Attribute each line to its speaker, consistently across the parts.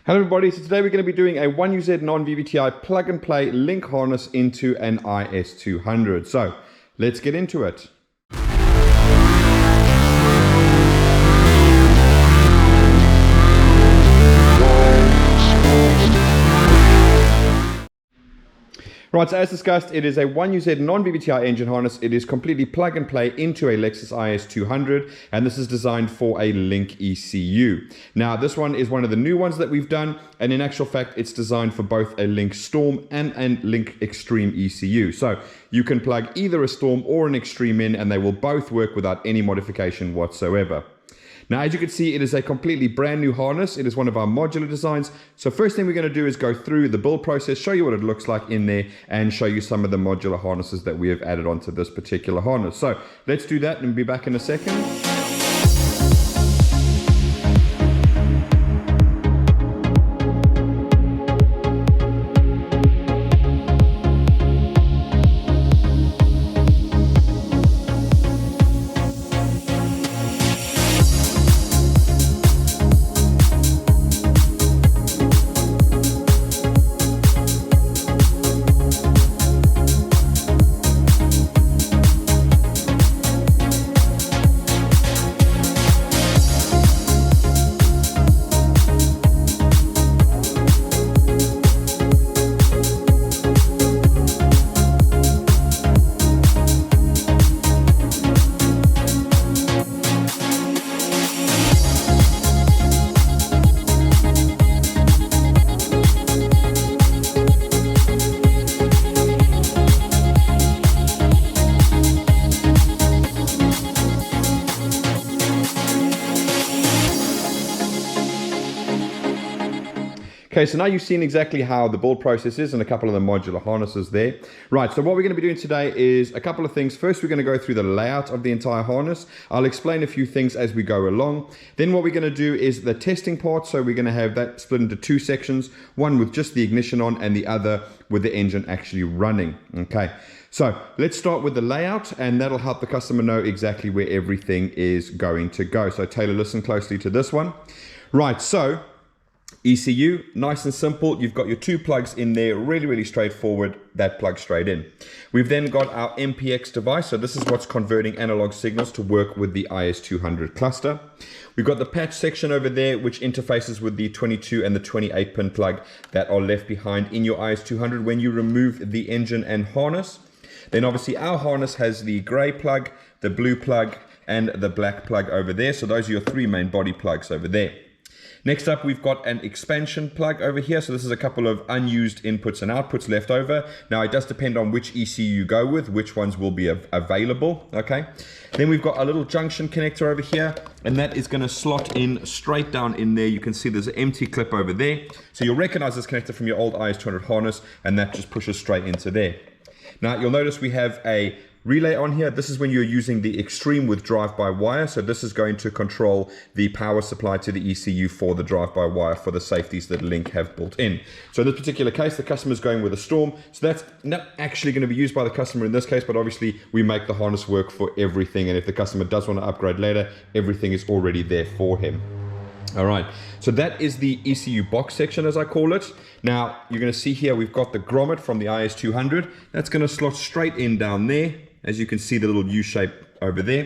Speaker 1: Hello everybody, so today we're going to be doing a 1UZ non-VVTi plug and play link harness into an IS200. So let's get into it. Right, so as discussed, it is a 1UZ non-VVTi engine harness. It is completely plug and play into a Lexus IS200, and this is designed for a link ECU. Now, this one is one of the new ones that we've done, and in actual fact, it's designed for both a link Storm and a link X-Treme ECU. So you can plug either a Storm or an X-Treme in, and they will both work without any modification whatsoever. Now, as you can see, it is a completely brand new harness. It is one of our modular designs. So first thing we're going to do is go through the build process, show you what it looks like in there, and show you some of the modular harnesses that we have added onto this particular harness. So let's do that and we'll be back in a second. Okay, so now you've seen exactly how the build process is and a couple of the modular harnesses there. Right, so what we're going to be doing today is a couple of things. First, we're going to go through the layout of the entire harness. I'll explain a few things as we go along. Then what we're going to do is the testing part. So we're going to have that split into two sections, one with just the ignition on and the other with the engine actually running. Okay, so let's start with the layout, and that'll help the customer know exactly where everything is going to go. So Taylor, listen closely to this one. Right, so ECU, nice and simple. You've got your two plugs in there, really straightforward. That plugs straight in. We've then got our MPX device. So this is what's converting analog signals to work with the IS200 cluster. We've got the patch section over there, which interfaces with the 22 and the 28 pin plug that are left behind in your IS200 when you remove the engine and harness. Then obviously our harness has the gray plug, the blue plug, and the black plug over there. So those are your three main body plugs over there. Next up, we've got an expansion plug over here. So this is a couple of unused inputs and outputs left over. Now it does depend on which ECU you go with, which ones will be available, okay? Then we've got a little junction connector over here, and that is gonna slot in straight down in there. You can see there's an empty clip over there. So you'll recognize this connector from your old IS200 harness, and that just pushes straight into there. Now you'll notice we have a relay on here. This is when you're using the X-Treme with drive-by-wire. So this is going to control the power supply to the ECU for the drive-by-wire for the safeties that Link have built in. So in this particular case, the customer is going with a Storm. So that's not actually going to be used by the customer in this case, but obviously we make the harness work for everything. And if the customer does want to upgrade later, everything is already there for him. All right, so that is the ECU box section, as I call it. Now, you're going to see here, we've got the grommet from the IS200. That's going to slot straight in down there. As you can see, the little U shape over there.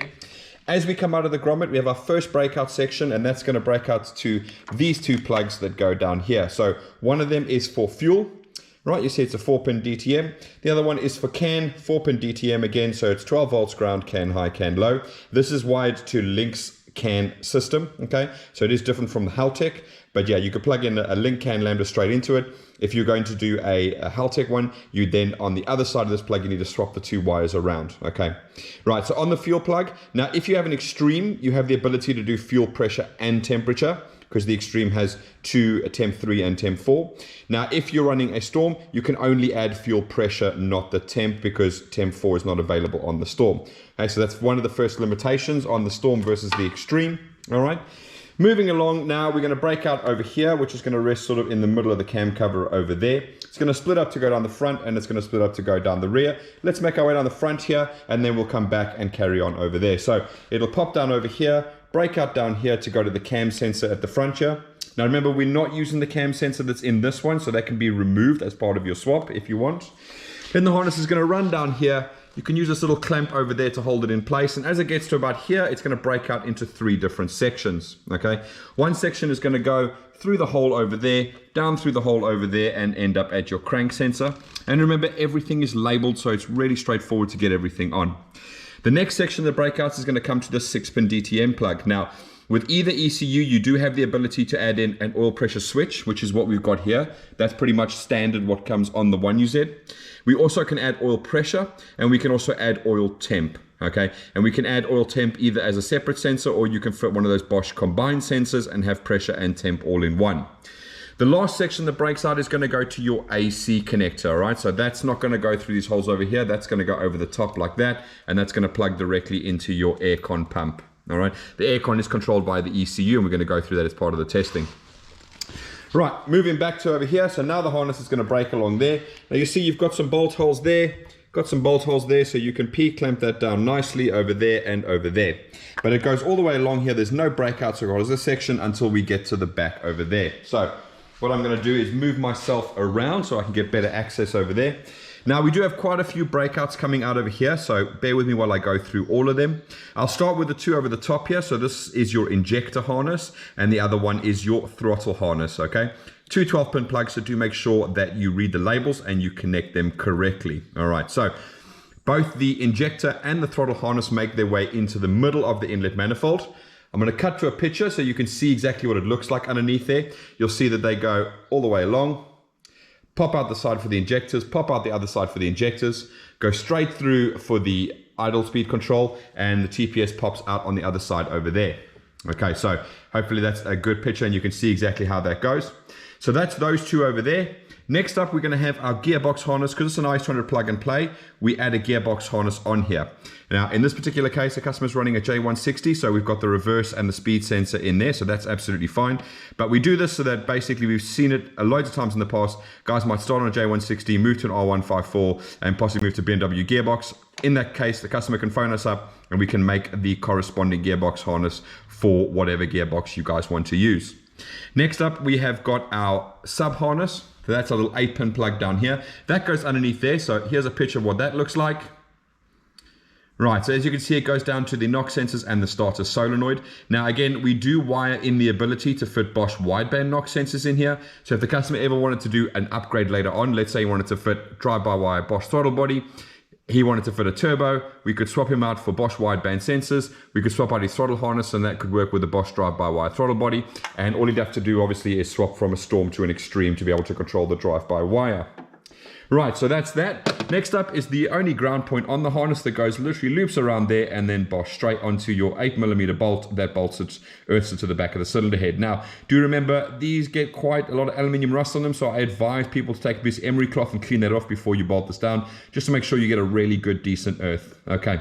Speaker 1: As we come out of the grommet, we have our first breakout section, and that's going to break out to these two plugs that go down here. So one of them is for fuel. Right, you see it's a 4-pin DTM. The other one is for CAN, 4-pin DTM again, so it's 12 volts ground, CAN high, CAN low. This is wired to Link's CAN system, okay? So it is different from the Haltech, but yeah, you could plug in a Link CAN lambda straight into it. If you're going to do a Haltech one, you then, on the other side of this plug, you need to swap the two wires around, okay? Right, so on the fuel plug, now if you have an X-Treme, you have the ability to do fuel pressure and temperature, because the X-Treme has two temp 3 and temp 4. Now, if you're running a Storm, you can only add fuel pressure, not the temp, because temp 4 is not available on the Storm. Okay, so that's one of the first limitations on the Storm versus the X-Treme, all right? Moving along now, we're going to break out over here, which is going to rest sort of in the middle of the cam cover over there. It's going to split up to go down the front, and it's going to split up to go down the rear. Let's make our way down the front here, and then we'll come back and carry on over there. So it'll pop down over here, break out down here to go to the cam sensor at the front here. Now remember, we're not using the cam sensor that's in this one, so that can be removed as part of your swap if you want. Then the harness is going to run down here. You can use this little clamp over there to hold it in place, and as it gets to about here, it's going to break out into 3 different sections. Okay, one section is going to go through the hole over there, down through the hole over there, and end up at your crank sensor. And remember, everything is labeled, so it's really straightforward to get everything on. The next section of the breakouts is going to come to this 6-pin DTM plug. Now, with either ECU, you do have the ability to add in an oil pressure switch, which is what we've got here. That's pretty much standard what comes on the 1UZ. We also can add oil pressure, and we can also add oil temp, okay? And we can add oil temp either as a separate sensor, or you can fit one of those Bosch combined sensors and have pressure and temp all in one. The last section that breaks out is going to go to your AC connector, all right? So that's not going to go through these holes over here. That's going to go over the top like that, and that's going to plug directly into your aircon pump, all right? The aircon is controlled by the ECU, and we're going to go through that as part of the testing. Right, moving back to over here. So now the harness is going to break along there. Now you see you've got some bolt holes there. Got some bolt holes there, so you can P-clamp that down nicely over there and over there. But it goes all the way along here. There's no breakouts across this section until we get to the back over there. So what I'm going to do is move myself around so I can get better access over there. Now we do have quite a few breakouts coming out over here, so bear with me while I go through all of them. I'll start with the 2 over the top here. So this is your injector harness, and the other one is your throttle harness, okay? 2 12-pin plugs, so do make sure that you read the labels and you connect them correctly. All right, so both the injector and the throttle harness make their way into the middle of the inlet manifold. I'm going to cut to a picture so you can see exactly what it looks like underneath there. You'll see that they go all the way along. Pop out the side for the injectors, pop out the other side for the injectors, go straight through for the idle speed control, and the TPS pops out on the other side over there. Okay, so hopefully that's a good picture and you can see exactly how that goes. So that's those 2 over there. Next up, we're going to have our gearbox harness. Because it's an IS200 plug and play, we add a gearbox harness on here. Now, in this particular case, the customer's running a J160, so we've got the reverse and the speed sensor in there, so that's absolutely fine. But we do this so that basically we've seen it loads of times in the past. Guys might start on a J160, move to an R154, and possibly move to BMW gearbox. In that case, the customer can phone us up, and we can make the corresponding gearbox harness for whatever gearbox you guys want to use. Next up, we have got our sub harness. So that's a little 8-pin plug down here. That goes underneath there. So here's a picture of what that looks like. Right, so as you can see, it goes down to the knock sensors and the starter solenoid. Now again, we do wire in the ability to fit Bosch wideband knock sensors in here. So if the customer ever wanted to do an upgrade later on, let's say he wanted to fit drive-by-wire Bosch throttle body, he wanted to fit a turbo, we could swap him out for Bosch wideband sensors, we could swap out his throttle harness, and that could work with the Bosch drive-by-wire throttle body. And all he'd have to do obviously is swap from a Storm to an X-Treme to be able to control the drive-by-wire. Right, so that's that. Next up is the only ground point on the harness that goes literally loops around there and then Bosch straight onto your 8mm bolt that bolts it, earths it to the back of the cylinder head. Now, do remember, these get quite a lot of aluminium rust on them, so I advise people to take a piece of emery cloth and clean that off before you bolt this down, just to make sure you get a really good, decent earth. Okay.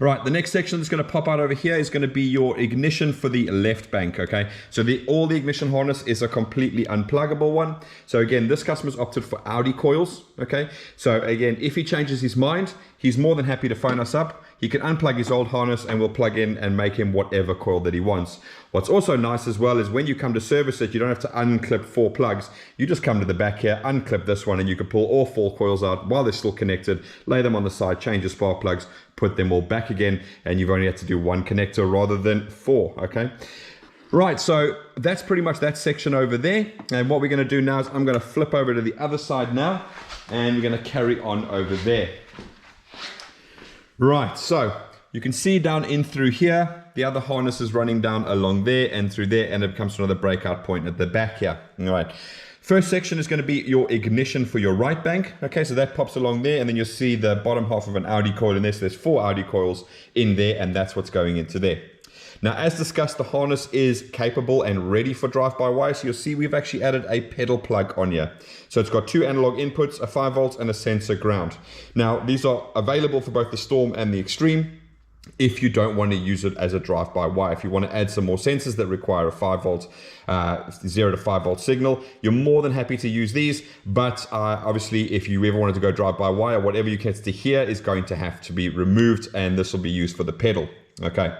Speaker 1: Right, the next section that's going to pop out over here is going to be your ignition for the left bank, okay? So all the ignition harness is a completely unpluggable one. So again, this customer's opted for Audi coils, okay? So again, if he changes his mind, he's more than happy to phone us up. He can unplug his old harness and we'll plug in and make him whatever coil that he wants. What's also nice as well is when you come to service it, you don't have to unclip 4 plugs. You just come to the back here, unclip this one, and you can pull all 4 coils out while they're still connected, lay them on the side, change the spark plugs, put them all back again, and you've only had to do 1 connector rather than 4, okay? Right, so that's pretty much that section over there. And what we're going to do now is I'm going to flip over to the other side now, and we're going to carry on over there. Right, so you can see down in through here, the other harness is running down along there and through there, and it comes to another breakout point at the back here. All right. First section is going to be your ignition for your right bank. Okay, so that pops along there, and then you'll see the bottom half of an Audi coil in this. There's 4 Audi coils in there, and that's what's going into there. Now, as discussed, the harness is capable and ready for drive-by-wire. So you'll see we've actually added a pedal plug on here. So it's got 2 analog inputs, a 5 volts and a sensor ground. Now, these are available for both the Storm and the X-Treme. If you don't want to use it as a drive-by-wire, if you want to add some more sensors that require a 5 volt, 0 to 5 volt signal, you're more than happy to use these. But obviously, if you ever wanted to go drive-by-wire, whatever you get to here is going to have to be removed, and this will be used for the pedal. Okay.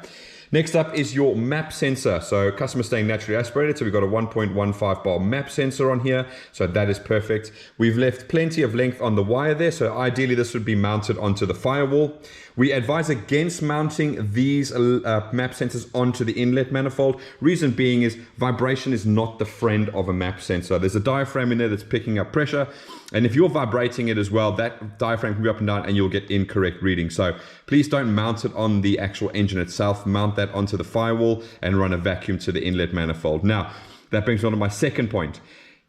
Speaker 1: Next up is your map sensor. So customer staying naturally aspirated. So we've got a 1.15 bar map sensor on here. So that is perfect. We've left plenty of length on the wire there. So ideally this would be mounted onto the firewall. We advise against mounting these map sensors onto the inlet manifold. Reason being is vibration is not the friend of a map sensor. There's a diaphragm in there that's picking up pressure. And if you're vibrating it as well, that diaphragm can be up and down and you'll get incorrect readings. So please don't mount it on the actual engine itself. Mount that onto the firewall and run a vacuum to the inlet manifold. Now, that brings me on to my second point.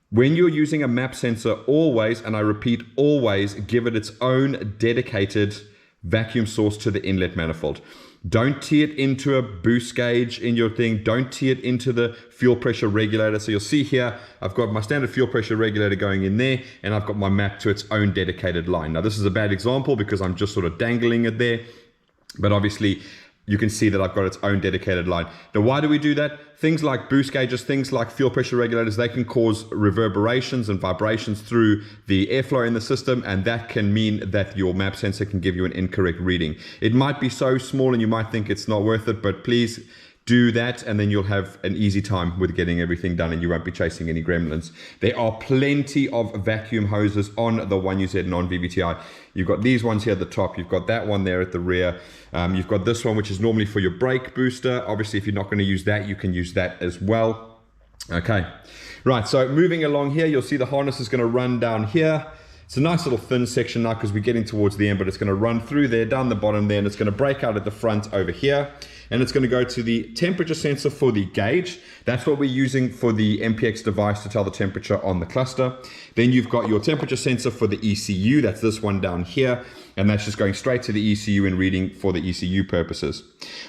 Speaker 1: When you're using a map sensor, always, and I repeat, always give it its own dedicated vacuum source to the inlet manifold. Don't tee it into a boost gauge in your thing. Don't tee it into the fuel pressure regulator. So you'll see here, I've got my standard fuel pressure regulator going in there, and I've got my map to its own dedicated line. Now this is a bad example because I'm just sort of dangling it there, but obviously you can see that I've got its own dedicated line. Now, why do we do that? Things like boost gauges, things like fuel pressure regulators, they can cause reverberations and vibrations through the airflow in the system, and that can mean that your map sensor can give you an incorrect reading. It might be so small and you might think it's not worth it, but please do that and then you'll have an easy time with getting everything done and you won't be chasing any gremlins. There are plenty of vacuum hoses on the 1UZ non-VVTi. You've got these ones here at the top, you've got that one there at the rear, you've got this one which is normally for your brake booster. Obviously if you're not going to use that, you can use that as well. Okay, right, so moving along here, you'll see the harness is going to run down here. It's a nice little thin section now because we're getting towards the end, but it's going to run through there, down the bottom there, and it's going to break out at the front over here. And it's going to go to the temperature sensor for the gauge. That's what we're using for the MPX device to tell the temperature on the cluster. Then you've got your temperature sensor for the ECU. That's this one down here. And that's just going straight to the ECU and reading for the ECU purposes.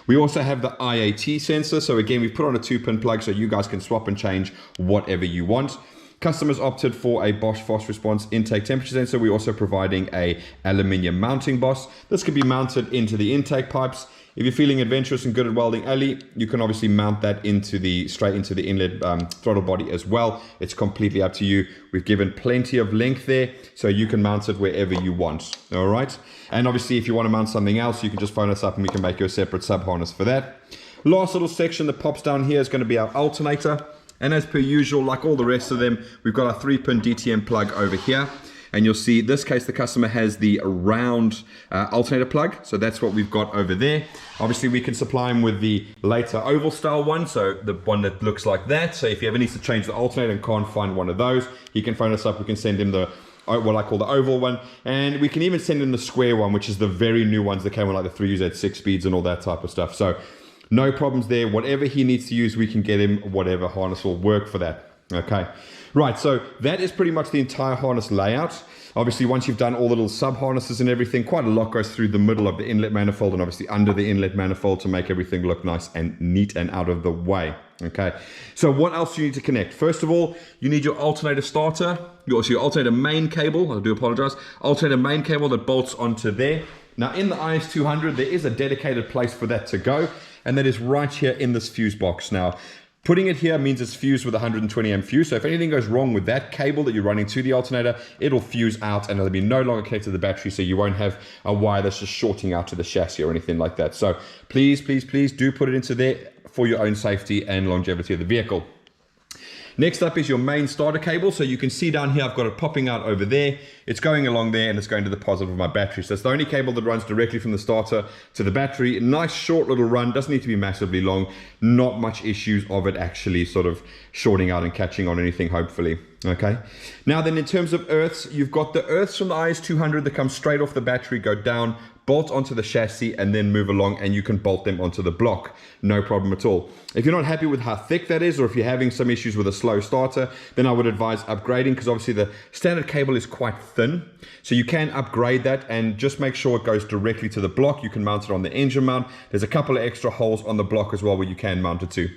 Speaker 1: We also have the IAT sensor. So again, we've put on a 2-pin plug so you guys can swap and change whatever you want. Customers opted for a Bosch fast response intake temperature sensor. We're also providing a aluminium mounting boss. This can be mounted into the intake pipes. If you're feeling adventurous and good at welding alley, you can obviously mount that straight into the inlet throttle body as well. It's completely up to you. We've given plenty of length there, so you can mount it wherever you want. All right. And obviously, if you want to mount something else, you can just phone us up and we can make you a separate sub harness for that. Last little section that pops down here is going to be our alternator. And as per usual, like all the rest of them, we've got our 3-pin DTM plug over here. And you'll see, in this case, the customer has the round alternator plug. So that's what we've got over there. Obviously, we can supply him with the later oval style one. So the one that looks like that. So if he ever needs to change the alternator and can't find one of those, he can phone us up. We can send him the, what I call the oval one. And we can even send him the square one, which is the very new ones that came with like the 3UZ 6 speeds and all that type of stuff. So no problems there. Whatever he needs to use, we can get him whatever harness will work for that. Okay. Right, so that is pretty much the entire harness layout. Obviously, once you've done all the little sub harnesses and everything, quite a lot goes through the middle of the inlet manifold and obviously under the inlet manifold to make everything look nice and neat and out of the way. Okay, so what else do you need to connect? First of all, you need your alternator starter, your alternator main cable, I do apologize, alternator main cable that bolts onto there. Now in the IS200, there is a dedicated place for that to go, and that is right here in this fuse box. Now, putting it here means it's fused with a 120 amp fuse. So if anything goes wrong with that cable that you're running to the alternator, it'll fuse out and it'll be no longer connected to the battery. So you won't have a wire that's just shorting out to the chassis or anything like that. So please, please, please do put it into there for your own safety and longevity of the vehicle. Next up is your main starter cable. So you can see down here, I've got it popping out over there. It's going along there and it's going to the positive of my battery. So it's the only cable that runs directly from the starter to the battery. Nice short little run, doesn't need to be massively long. Not much issues of it actually sort of shorting out and catching on anything, hopefully. Okay. Now then, in terms of earths, you've got the earths from the IS200 that come straight off the battery, go down, bolt onto the chassis and then move along, and you can bolt them onto the block. No problem at all. If you're not happy with how thick that is, or if you're having some issues with a slow starter, then I would advise upgrading, because obviously the standard cable is quite thin. So you can upgrade that and just make sure it goes directly to the block. You can mount it on the engine mount. There's a couple of extra holes on the block as well where you can mount it to.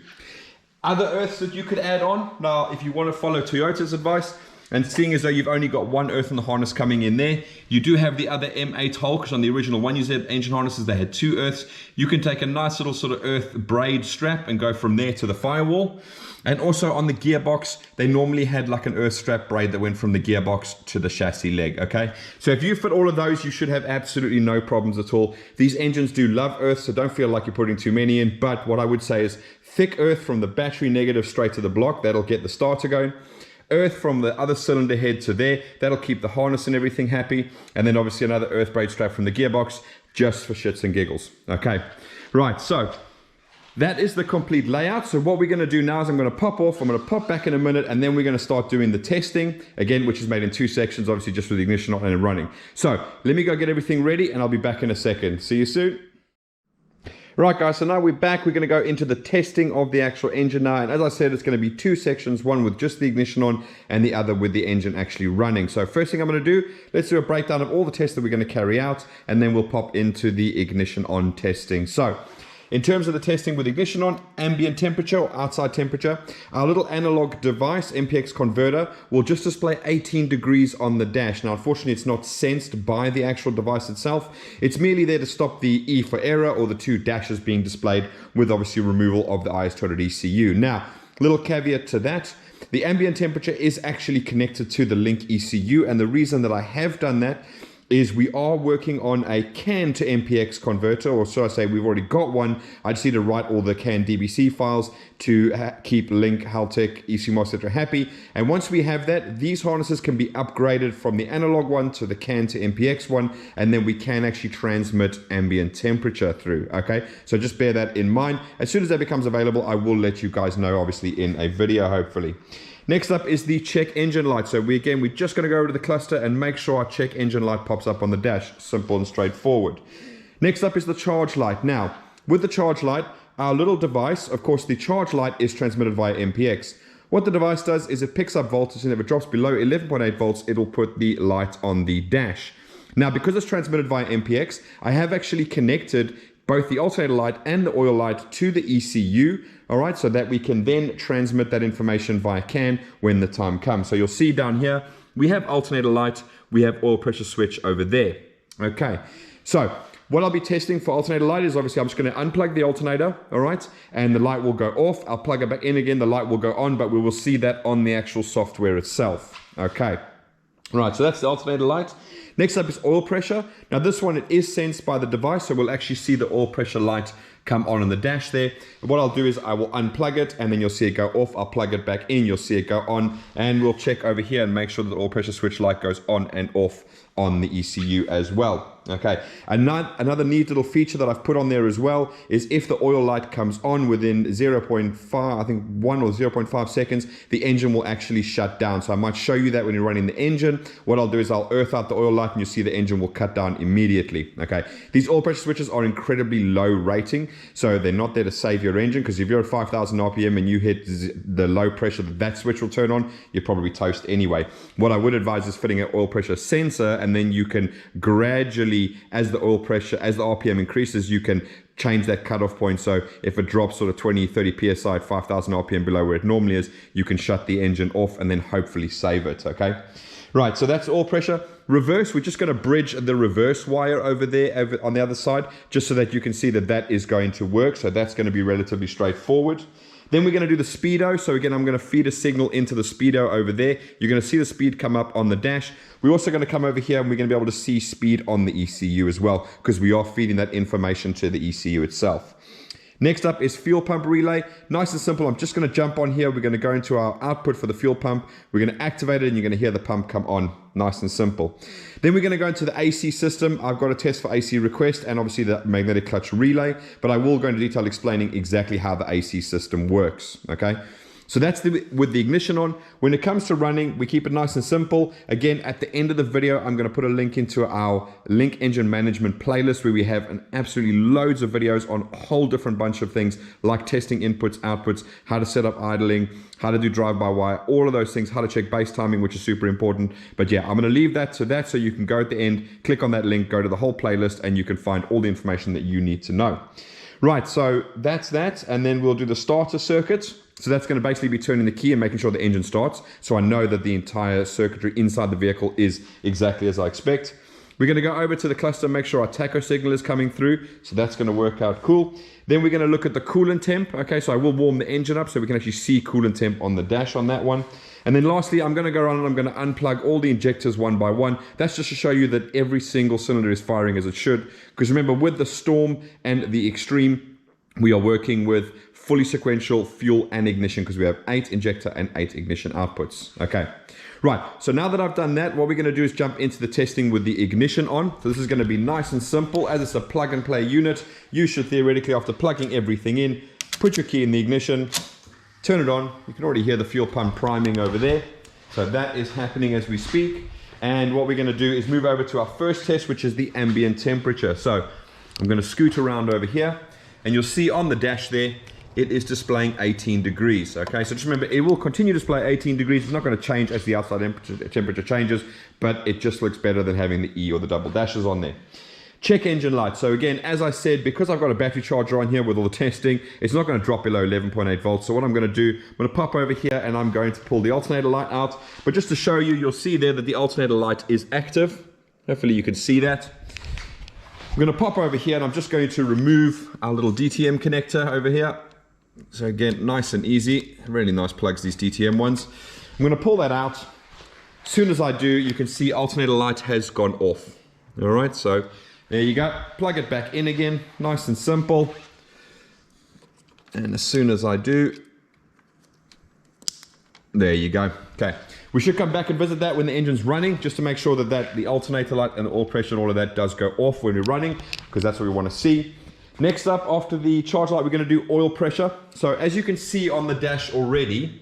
Speaker 1: Other earths that you could add on, now if you want to follow Toyota's advice, and seeing as though you've only got one earth in the harness coming in there, you do have the other M8 hole, because on the original 1UZ engine harnesses, they had 2 earths. You can take a nice little sort of earth braid strap and go from there to the firewall. And also on the gearbox, they normally had like an earth strap braid that went from the gearbox to the chassis leg, okay? So if you fit all of those, you should have absolutely no problems at all. These engines do love earth, so don't feel like you're putting too many in, but what I would say is thick earth from the battery negative straight to the block, that'll get the starter going. Earth from the other cylinder head to there, that'll keep the harness and everything happy. And then obviously another earth braid strap from the gearbox, just for shits and giggles, okay? Right, so that is the complete layout. So what we're going to do now is I'm going to pop off, I'm going to pop back in a minute, and then we're going to start doing the testing, again, which is made in 2 sections, obviously just with the ignition on and running. So let me go get everything ready, and I'll be back in a second. See you soon. Right guys, so now we're back. We're going to go into the testing of the actual engine now, and as I said, it's going to be 2 sections, one with just the ignition on and the other with the engine actually running. So first thing I'm going to do, let's do a breakdown of all the tests that we're going to carry out, and then we'll pop into the ignition on testing. So in terms of the testing with ignition on, ambient temperature or outside temperature, our little analog device, MPX converter, will just display 18 degrees on the dash. Now, unfortunately, it's not sensed by the actual device itself. It's merely there to stop the E for error or the 2 dashes being displayed with obviously removal of the IS200 ECU. Now, little caveat to that, the ambient temperature is actually connected to the link ECU, and the reason that I have done that is we are working on a CAN to MPX converter, or so I say, we've already got one. I just need to write all the CAN DBC files to keep Link, Haltech, ECU, etc. happy. And once we have that, these harnesses can be upgraded from the analog one to the CAN to MPX one, and then we can actually transmit ambient temperature through, okay? So just bear that in mind. As soon as that becomes available, I will let you guys know, obviously, in a video, hopefully. Next up is the check engine light. So we're just going to go over to the cluster and make sure our check engine light pops up on the dash. Simple and straightforward. Next up is the charge light. Now, with the charge light, our little device, of course, the charge light is transmitted via MPX. What the device does is it picks up voltage, and if it drops below 11.8 volts, it'll put the light on the dash. Now, because it's transmitted via MPX, I have actually connected both the alternator light and the oil light to the ECU, all right, so that we can then transmit that information via CAN when the time comes. So you'll see down here, we have alternator light, we have oil pressure switch over there. Okay, so what I'll be testing for alternator light is obviously I'm just going to unplug the alternator, all right, and the light will go off. I'll plug it back in again, the light will go on, but we will see that on the actual software itself. Okay, right, so that's the alternator light. Next up is oil pressure. Now this one, it is sensed by the device, so we'll actually see the oil pressure light come on the dash there. What I'll do is I will unplug it, and then you'll see it go off. I'll plug it back in, you'll see it go on, and we'll check over here and make sure that the oil pressure switch light goes on and off on the ECU as well. Okay, another neat little feature that I've put on there as well is if the oil light comes on within 0.5, I think 1 or 0.5 seconds, the engine will actually shut down. So I might show you that when you're running the engine. What I'll do is I'll earth out the oil light, and you'll see the engine will cut down immediately. Okay, these oil pressure switches are incredibly low rating, so they're not there to save your engine, because if you're at 5,000 RPM and you hit the low pressure that switch will turn on, you're probably toast anyway. What I would advise is fitting an oil pressure sensor, and then you can gradually, as the oil pressure, as the RPM increases, you can change that cutoff point. So if it drops sort of 20, 30 PSI at 5,000 RPM below where it normally is, you can shut the engine off and then hopefully save it, okay? Right, so that's oil pressure. Reverse, we're just going to bridge the reverse wire over there on the other side, just so that you can see that that is going to work. So that's going to be relatively straightforward. Then we're going to do the speedo. So again, I'm going to feed a signal into the speedo over there. You're going to see the speed come up on the dash. We're also going to come over here, and we're going to be able to see speed on the ECU as well, because we are feeding that information to the ECU itself. Next up is fuel pump relay. Nice and simple. I'm just going to jump on here. We're going to go into our output for the fuel pump. We're going to activate it, and you're going to hear the pump come on. Nice and simple. Then we're going to go into the AC system. I've got a test for AC request and obviously the magnetic clutch relay, but I will go into detail explaining exactly how the AC system works. Okay. So that's with the ignition on. When it comes to running, we keep it nice and simple. Again, at the end of the video, I'm going to put a link into our Link Engine Management playlist, where we have absolutely loads of videos on a whole different bunch of things, like testing inputs, outputs, how to set up idling, how to do drive-by-wire, all of those things, how to check base timing, which is super important. But yeah, I'm going to leave that to that, so you can go at the end, click on that link, go to the whole playlist, and you can find all the information that you need to know. Right, so that's that, and then we'll do the starter circuit. So that's going to basically be turning the key and making sure the engine starts, so I know that the entire circuitry inside the vehicle is exactly as I expect. We're going to go over to the cluster, make sure our tacho signal is coming through. So that's going to work out cool. Then we're going to look at the coolant temp. Okay, so I will warm the engine up so we can actually see coolant temp on the dash on that one. And then lastly, I'm going to go around and I'm going to unplug all the injectors one by one. That's just to show you that every single cylinder is firing as it should. Because remember, with the Storm and the X-Treme, we are working with fully sequential fuel and ignition because we have 8 injector and 8 ignition outputs. Okay. Right, so now that I've done that, what we're going to do is jump into the testing with the ignition on. So this is going to be nice and simple. As it's a plug and play unit, you should theoretically, after plugging everything in, put your key in the ignition, turn it on. You can already hear the fuel pump priming over there. So that is happening as we speak. And what we're going to do is move over to our first test, which is the ambient temperature. So I'm going to scoot around over here, and you'll see on the dash there, it is displaying 18 degrees. Okay, so just remember, it will continue to display 18 degrees. It's not going to change as the outside temperature changes, but it just looks better than having the E or the double dashes on there. Check engine light. So again, as I said, because I've got a battery charger on here with all the testing, it's not going to drop below 11.8 volts. So what I'm going to do, I'm going to pop over here and I'm going to pull the alternator light out. But just to show you, you'll see there that the alternator light is active. Hopefully you can see that. I'm going to pop over here and I'm just going to remove our little DTM connector over here. So again, nice and easy. Really nice plugs, these DTM ones. I'm going to pull that out. As soon as I do, you can see alternator light has gone off. All right, so there you go. Plug it back in again. Nice and simple. And as soon as I do, there you go. Okay. We should come back and visit that when the engine's running, just to make sure that the alternator light and the oil pressure and all of that does go off when we're running, because that's what we want to see. Next up, after the charge light, we're going to do oil pressure. So as you can see on the dash already,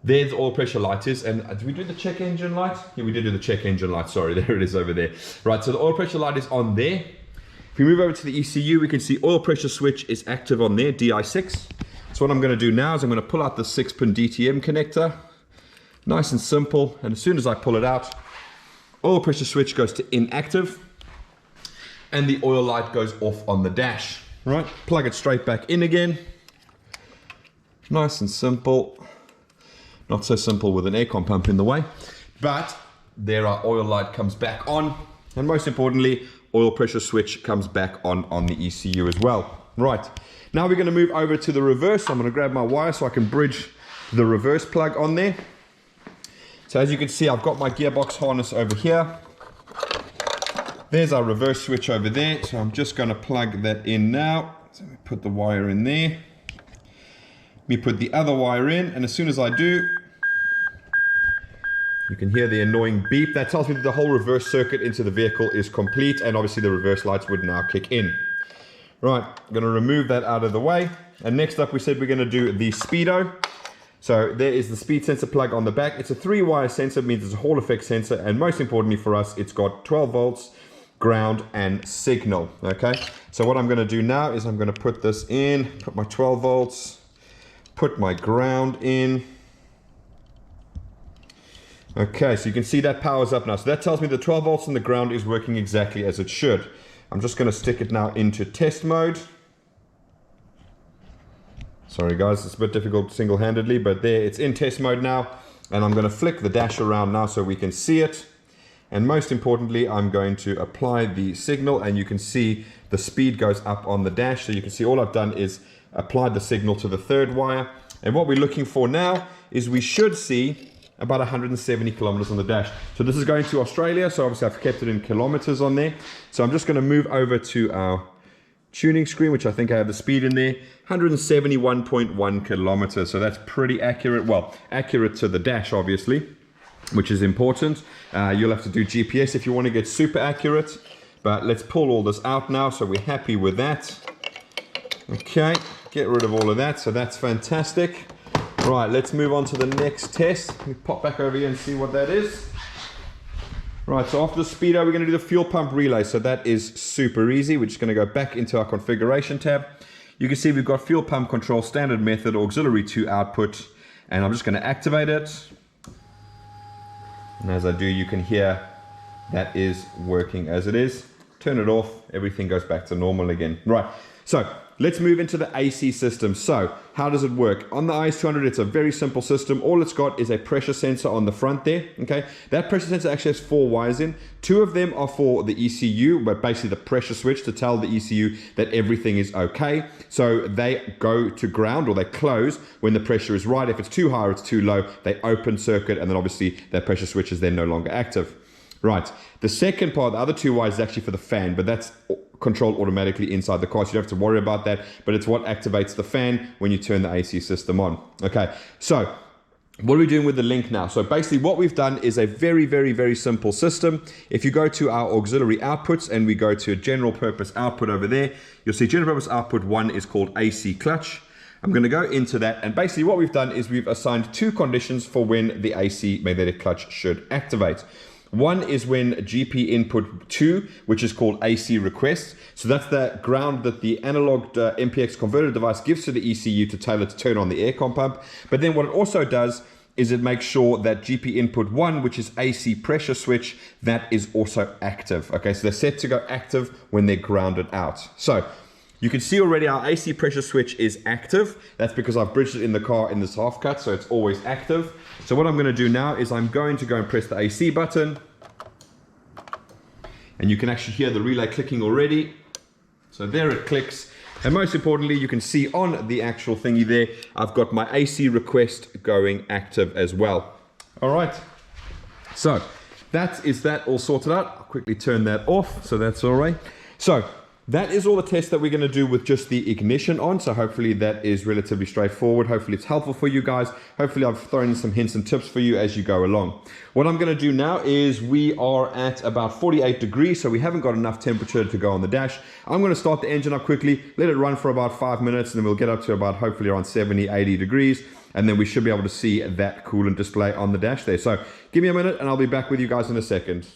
Speaker 1: there the oil pressure light is. And did we do the check engine light? Yeah, we did do the check engine light. Sorry, there it is over there. Right, so the oil pressure light is on there. If we move over to the ECU, we can see oil pressure switch is active on there, DI6. So what I'm going to do now is I'm going to pull out the 6-pin DTM connector. Nice and simple. And as soon as I pull it out, oil pressure switch goes to inactive. And the oil light goes off on the dash. Right, plug it straight back in again. Nice and simple. Not so simple with an aircon pump in the way, but there our oil light comes back on. And most importantly, oil pressure switch comes back on the ECU as well. Right, now we're going to move over to the reverse. I'm going to grab my wire so I can bridge the reverse plug on there. So as you can see, I've got my gearbox harness over here. There's our reverse switch over there. So I'm just going to plug that in now. So we put the wire in there. We put the other wire in, and as soon as I do, you can hear the annoying beep. That tells me that the whole reverse circuit into the vehicle is complete, and obviously the reverse lights would now kick in. Right, I'm going to remove that out of the way. And next up, we said we're going to do the speedo. So there is the speed sensor plug on the back. It's a 3-wire sensor, means it's a Hall effect sensor, and most importantly for us, it's got 12 volts, ground, and signal. Okay, so what I'm going to do now is I'm going to put this in, put my 12 volts, put my ground in. Okay, so you can see that powers up now. So that tells me the 12 volts and the ground is working exactly as it should. I'm just going to stick it now into test mode. Sorry guys, it's a bit difficult single-handedly, but there, it's in test mode now. And I'm going to flick the dash around now so we can see it. And most importantly, I'm going to apply the signal, and you can see the speed goes up on the dash. So you can see all I've done is applied the signal to the 3rd wire. And what we're looking for now is we should see about 170 kilometers on the dash. So this is going to Australia, so obviously I've kept it in kilometers on there. So I'm just going to move over to our tuning screen, which I think I have the speed in there, 171.1 kilometers. So that's pretty accurate. Well, accurate to the dash, obviously, which is important. You'll have to do GPS if you want to get super accurate. But let's pull all this out now, so we're happy with that. Okay, get rid of all of that, so that's fantastic. Right, let's move on to the next test. Let me pop back over here and see what that is. Right, so after the speedo, we're going to do the fuel pump relay. So that is super easy. We're just going to go back into our configuration tab. You can see we've got fuel pump control, standard method, auxiliary 2 output, and I'm just going to activate it. And as I do, you can hear that is working as it is. Turn it off, everything goes back to normal again. Right, so let's move into the AC system. So how does it work? On the IS200, it's a very simple system. All it's got is a pressure sensor on the front there, okay? That pressure sensor actually has 4 wires in. 2 of them are for the ECU, but basically the pressure switch to tell the ECU that everything is okay. So they go to ground, or they close when the pressure is right. If it's too high or it's too low, they open circuit, and then obviously that pressure switch is then no longer active. Right, the second part, the other 2 wires is actually for the fan, but that's controlled automatically inside the car, so you don't have to worry about that, but it's what activates the fan when you turn the AC system on. Okay, so what are we doing with the link now? So basically what we've done is a very simple system. If you go to our auxiliary outputs and we go to a general purpose output over there, you'll see general purpose output 1 is called AC clutch. I'm going to go into that, and basically what we've done is we've assigned 2 conditions for when the AC magnetic clutch should activate. One is when GP input 2, which is called AC request. So that's the ground that the analog MPX converter device gives to the ECU to Tyla to turn on the aircon pump. But then what it also does is it makes sure that GP input 1, which is AC pressure switch, that is also active. Okay, so they're set to go active when they're grounded out. So you can see already our AC pressure switch is active. That's because I've bridged it in the car in this half cut, so it's always active. So what I'm going to do now is I'm going to go and press the AC button. And you can actually hear the relay clicking already. So there it clicks. And most importantly, you can see on the actual thingy there, I've got my AC request going active as well. All right. So that is that all sorted out. I'll quickly turn that off, so that's all right. So that is all the tests that we're going to do with just the ignition on. So hopefully that is relatively straightforward. Hopefully it's helpful for you guys. Hopefully I've thrown in some hints and tips for you as you go along. What I'm going to do now is we are at about 48 degrees. So we haven't got enough temperature to go on the dash. I'm going to start the engine up quickly, let it run for about 5 minutes, and then we'll get up to about hopefully around 70, 80 degrees. And then we should be able to see that coolant display on the dash there. So give me a minute and I'll be back with you guys in a second.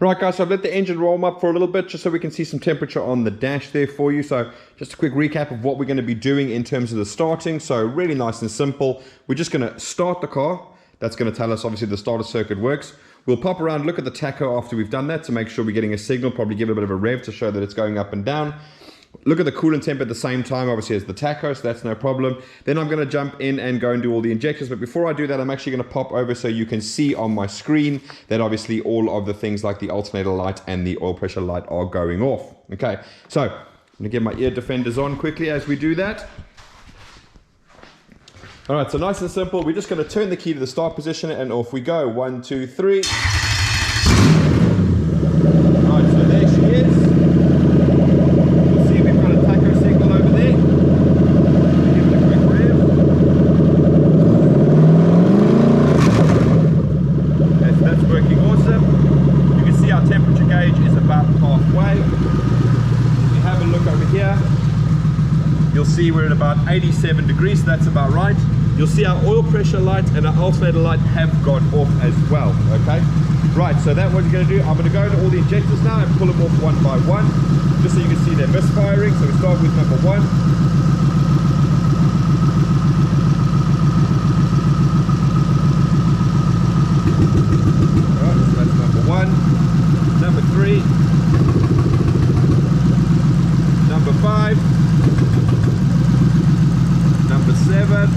Speaker 1: Right guys, so I've let the engine warm up for a little bit just so we can see some temperature on the dash there for you. So just a quick recap of what we're going to be doing in terms of the starting. So really nice and simple. We're just going to start the car. That's going to tell us obviously the starter circuit works. We'll pop around, look at the tacho after we've done that to make sure we're getting a signal, probably give it a bit of a rev to show that it's going up and down. Look at the coolant temp at the same time, obviously, as the tacho, so that's no problem. Then I'm going to jump in and go and do all the injectors. But before I do that, I'm actually going to pop over so you can see on my screen that obviously all of the things like the alternator light and the oil pressure light are going off. Okay, so I'm going to get my ear defenders on quickly as we do that. All right, so nice and simple. We're just going to turn the key to the start position and off we go. 1, 2, 3. Right, so there she is. See we're at about 87 degrees, so that's about right. You'll see our oil pressure light and our alternator light have gone off as well. Okay, right, so that's what you're going to do. I'm going to go into all the injectors now and pull them off one by one just so you can see they're misfiring. So we start with number 1. Alright, so that's number 1. Number 3. Number 5. Number 7.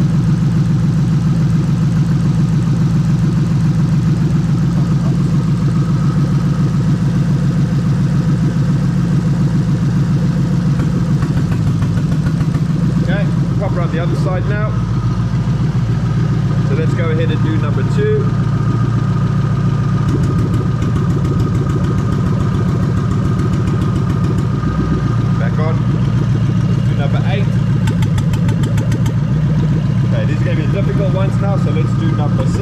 Speaker 1: Okay, pop around the other side now. So let's go ahead and do number 2. Back on. Let's do number 8. These are going to be the difficult ones now, so let's do number 6.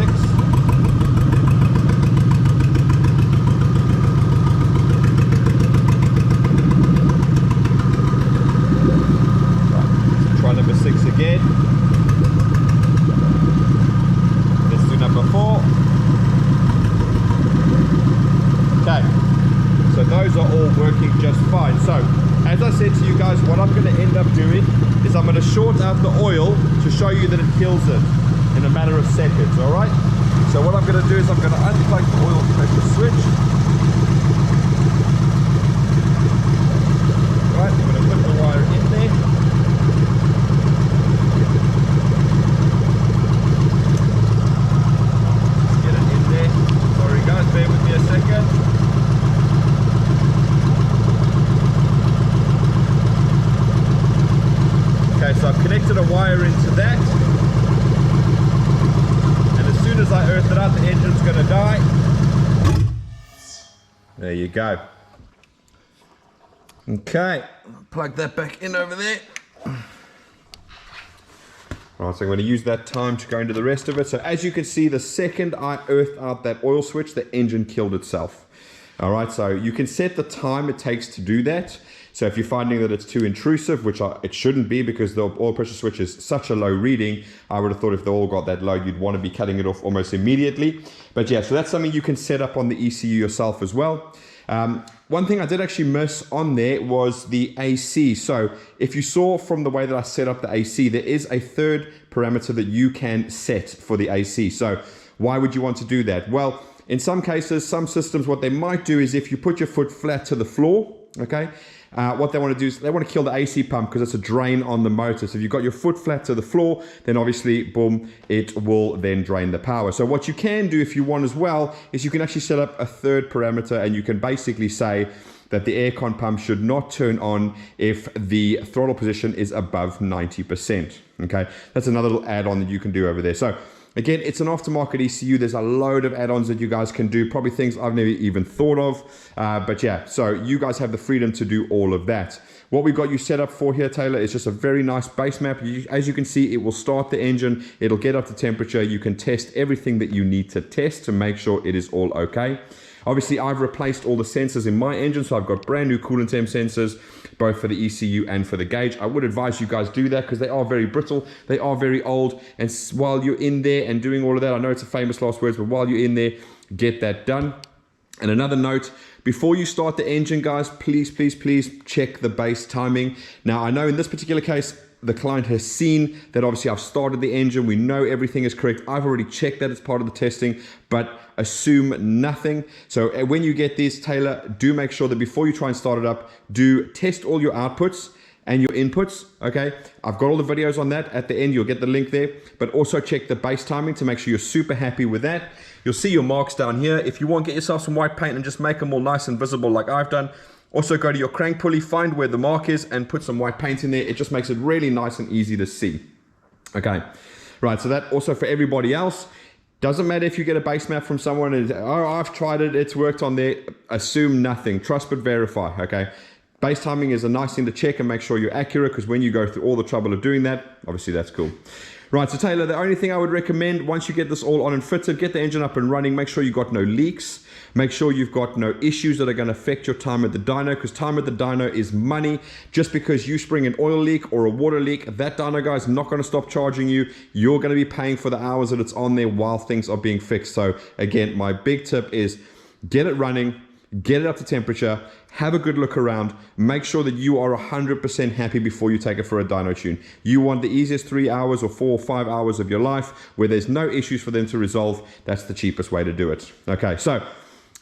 Speaker 1: Right, let's try number 6 again. Let's do number 4. Okay, so those are all working just fine. So, as I said to you guys, what I'm going to end up doing is I'm going to short out the oil to show you that it kills it in a matter of seconds, all right? So what I'm going to do is I'm going to unplug the oil pressure switch. All right, I'm going to put the wire in there. I earth it out, the engine's going to die. There you go. Okay, plug that back in over there. All right, so I'm going to use that time to go into the rest of it. So as you can see, the second I earthed out that oil switch, the engine killed itself. All right, so you can set the time it takes to do that. So if you're finding that it's too intrusive, which it shouldn't be because the oil pressure switch is such a low reading, I would have thought if they all got that low, you'd want to be cutting it off almost immediately. But yeah, so that's something you can set up on the ECU yourself as well. One thing I did actually miss on there was the AC. So if you saw from the way that I set up the AC, there is a third parameter that you can set for the AC. So why would you want to do that? Well, in some cases, some systems, what they might do is if you put your foot flat to the floor, okay, what they want to do is they want to kill the AC pump because it's a drain on the motor. So if you've got your foot flat to the floor, then obviously, boom, it will then drain the power. So what you can do if you want as well is you can actually set up a third parameter, and you can basically say that the aircon pump should not turn on if the throttle position is above 90%. Okay, that's another little add-on that you can do over there. So again, it's an aftermarket ECU. There's a load of add-ons that you guys can do, probably things I've never even thought of. But yeah, so you guys have the freedom to do all of that. What we've got you set up for here, Taylor, is just a very nice base map. As you can see, it will start the engine. It'll get up to temperature. You can test everything that you need to test to make sure it is all okay. Obviously, I've replaced all the sensors in my engine, so I've got brand new coolant temp sensors, both for the ECU and for the gauge. I would advise you guys do that because they are very brittle, they are very old, and while you're in there and doing all of that, I know it's a famous last words, but while you're in there, get that done. And another note, before you start the engine, guys, please, please, please check the base timing. Now, I know in this particular case, the client has seen that obviously I've started the engine. We know everything is correct. I've already checked that it's part of the testing, but assume nothing. So when you get this, Taylor, do make sure that before you try and start it up, do test all your outputs and your inputs, okay? I've got all the videos on that. At the end, you'll get the link there, but also check the base timing to make sure you're super happy with that. You'll see your marks down here. If you want, get yourself some white paint and just make them all nice and visible like I've done. Also go to your crank pulley, find where the mark is and put some white paint in there. It just makes it really nice and easy to see. Okay, right, so that also for everybody else. Doesn't matter if you get a base map from someone and, oh, I've tried it, it's worked on there. Assume nothing, trust but verify, okay? Base timing is a nice thing to check and make sure you're accurate, because when you go through all the trouble of doing that, obviously that's cool. Right, so Taylor, the only thing I would recommend once you get this all on and fitted, get the engine up and running, make sure you've got no leaks, make sure you've got no issues that are going to affect your time at the dyno, because time at the dyno is money. Just because you spring an oil leak or a water leak, that dyno guy is not going to stop charging you. You're going to be paying for the hours that it's on there while things are being fixed. So again, my big tip is get it running, get it up to temperature, have a good look around, make sure that you are 100% happy before you take it for a dyno tune. You want the easiest 3 hours or 4 or 5 hours of your life where there's no issues for them to resolve. That's the cheapest way to do it. Okay, so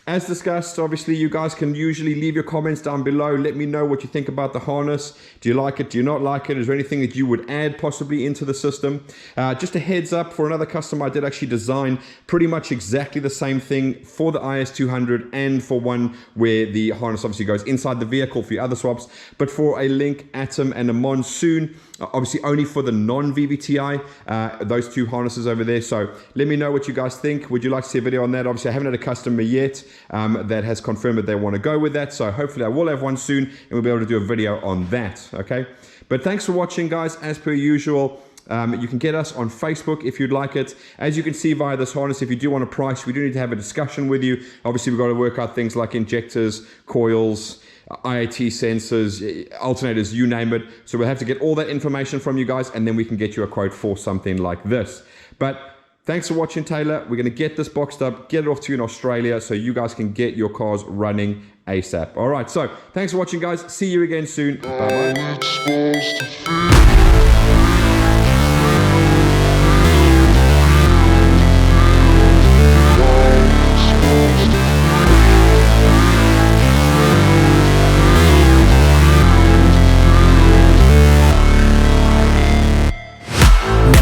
Speaker 1: as discussed, obviously you guys can usually leave your comments down below. Let me know what you think about the harness. Do you like it? Do you not like it? Is there anything that you would add possibly into the system? Just a heads up, for another customer, I did actually design pretty much exactly the same thing for the IS200 and for one where the harness obviously goes inside the vehicle for your other swaps, but for a Link, Atom and a Monsoon, obviously only for the non-VVTi, those two harnesses over there. So let me know what you guys think. Would you like to see a video on that? Obviously I haven't had a customer yet that has confirmed that they want to go with that, so hopefully I will have one soon and we'll be able to do a video on that. Okay, but thanks for watching, guys. As per usual, you can get us on Facebook if you'd like it. As you can see via this harness, if you do want a price, we do need to have a discussion with you. Obviously we've got to work out things like injectors, coils, IAT sensors, alternators, you name it. So we'll have to get all that information from you guys, and then we can get you a quote for something like this. But thanks for watching, Taylor. We're going to get this boxed up, get it off to you in Australia so you guys can get your cars running ASAP. All right, so thanks for watching, guys. See you again soon. Bye-bye.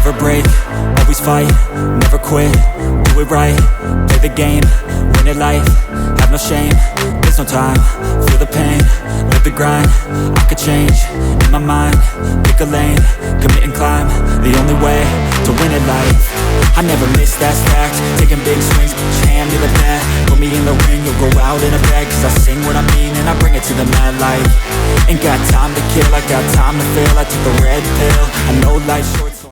Speaker 2: Never break, always fight, never quit, do it right, play the game, win it life, have no shame, there's no time, feel the pain, live the grind, I could change, in my mind, pick a lane, commit and climb, the only way to win at life. I never miss, that's fact. Taking big swings, put your hand to the bat. Put me in the ring, you'll go out in a bag. Cause I sing what I mean and I bring it to the mad light. Ain't got time to kill, I got time to feel. I took the red pill, I know life's short.